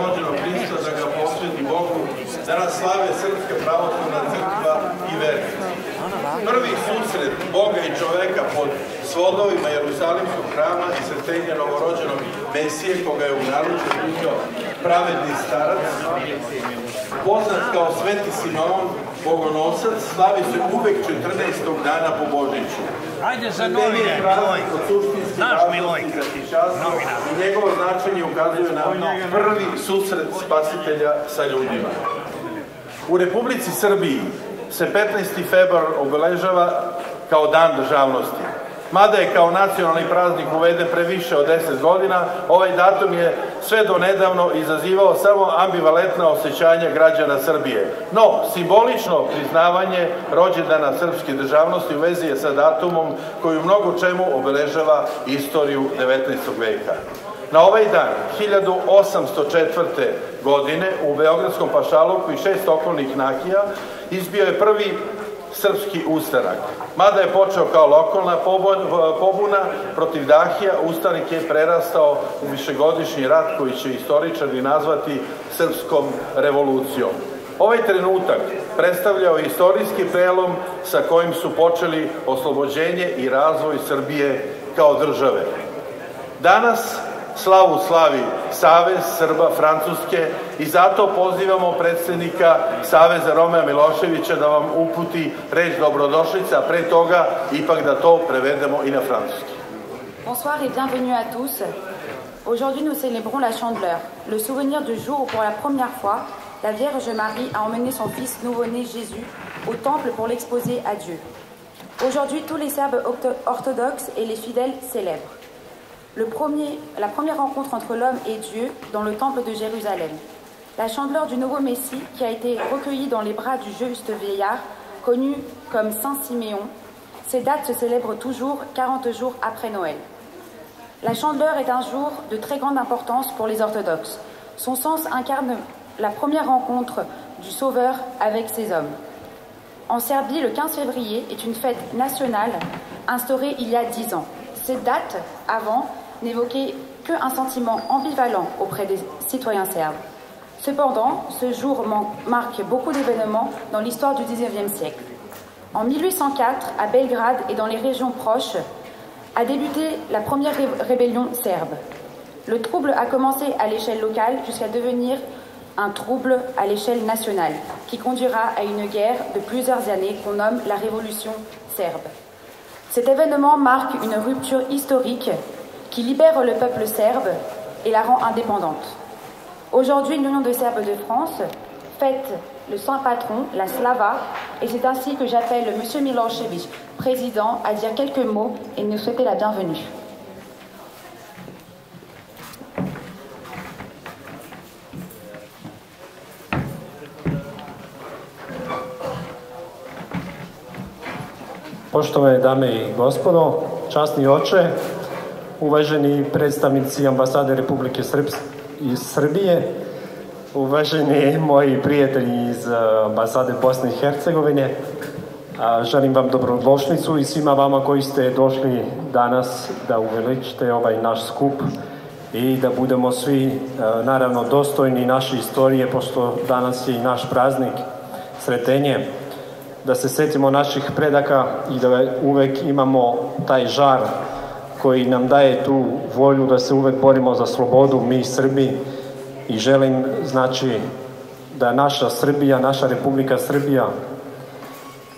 rođenog Hrista, da ga posveti Bogu, da nas slave Srpska pravoslavna crkva i vernici. Prvi susret Boga i čoveka pod svodovima Jerusalimskog hrama i sretenja novorođenog Mesije, koga je u naručju uzeo pravedni starac, poznat kao Sveti Simeon Bogonosac, slavi se uvek 14. dana po Božiću. Ajde za novine, Miloj. Znaš, Miloj. I njegovo značenje ukazuje na prvi susret Spasitelja sa ljudima. U Republici Srbiji se 15. februar obeležava kao Dan državnosti. Mada je kao nacionalni praznik uveden pre više od 10 godina, ovaj datum je sve do nedavno izazivao samo ambivalentna osjećanja građana Srbije. No, simbolično priznavanje rođendana srpske državnosti u vezi je sa datumom koji u mnogo čemu obeležava istoriju 19. veka. Na ovaj dan, 1804. godine, u Beogradskom pašaluku i 6 okolnih nakija izbio je prvi srpski ustanak. Mada je počeo kao lokalna pobuna protiv Dahija, ustanak je prerastao u višegodišnji rat koji će istoričari nazvati Srpskom revolucijom. Ovaj trenutak predstavljao istorijski prelom sa kojim su počeli oslobođenje i razvoj Srbije kao države. Danas slavu slavi Savez Srba Francuske i zato pozivamo predsednika Saveza Romea Miloševića da vam uputi reč dobrodošlice, a pre toga ipak da to prevedemo i na francuski. Bonsoir et bienvenue à tous. Aujourd'hui nous célébrons la Chandeleur, le souvenir du jour où pour la première fois la Vierge Marie a emmené son fils nouveau-né Jésus au temple pour l'exposer à Dieu. Aujourd'hui tous les Serbes orthodoxes et les fidèles célèbrent. La première rencontre entre l'homme et Dieu dans le temple de Jérusalem. La chandeleur du nouveau Messie qui a été recueilli dans les bras du juste vieillard, connu comme Saint Siméon. Ces dates se célèbrent toujours 40 jours après Noël. La chandeleur est un jour de très grande importance pour les orthodoxes. Son sens incarne la première rencontre du Sauveur avec ses hommes. En Serbie, le 15 février est une fête nationale instaurée il y a 10 ans. Cette date, avant, n'évoquait qu'un sentiment ambivalent auprès des citoyens serbes. Cependant, ce jour marque beaucoup d'événements dans l'histoire du XIXe siècle. En 1804, à Belgrade et dans les régions proches, a débuté la première rébellion serbe. Le trouble a commencé à l'échelle locale jusqu'à devenir un trouble à l'échelle nationale, qui conduira à une guerre de plusieurs années qu'on nomme la Révolution serbe. Cet événement marque une rupture historique qui libère le peuple serbe et la rend indépendante. Aujourd'hui, l'Union de Serbes de France fête le saint patron, la Slava, et c'est ainsi que j'appelle M. Milošević, président, à dire quelques mots et nous souhaiter la bienvenue. Poštovane dame i gospodo, časni oče, uvaženi predstavnici ambasade Republike Srbije, uvaženi moji prijatelji iz ambasade Bosne i Hercegovine, želim vam dobrodošlicu i svima vama koji ste došli danas da uveličite ovaj naš skup i da budemo svi naravno dostojni naše istorije, pošto danas je i naš praznik Sretenje, da se setimo naših predaka i da uvek imamo taj žar koji nam daje tu volju da se uvek borimo za slobodu, mi Srbi, i želim, znači, da naša Srbija, naša Republika Srbija,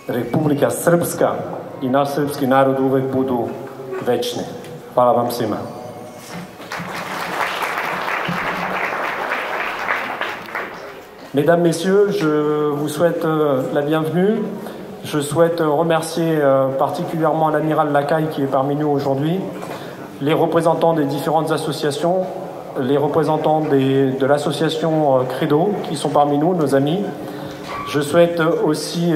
Republika Srpska i naš srpski narod uvek budu večni. Hvala vam svima. Mesdames, Messieurs, je vous souhaite la bienvenue. Je souhaite remercier particulièrement l'amiral Lacaille qui est parmi nous aujourd'hui, les représentants des différentes associations, les représentants de l'association Credo qui sont parmi nous, nos amis. Je souhaite aussi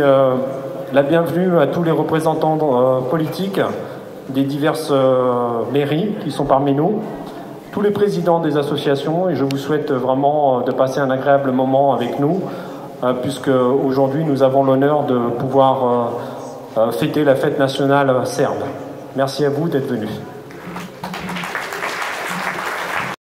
la bienvenue à tous les représentants politiques des diverses mairies qui sont parmi nous, tous les présidents des associations, et je vous souhaite vraiment de passer un agréable moment avec nous, puisque aujourd'hui nous avons l'honneur de pouvoir fêter la fête nationale serbe. Merci à vous d'être venus.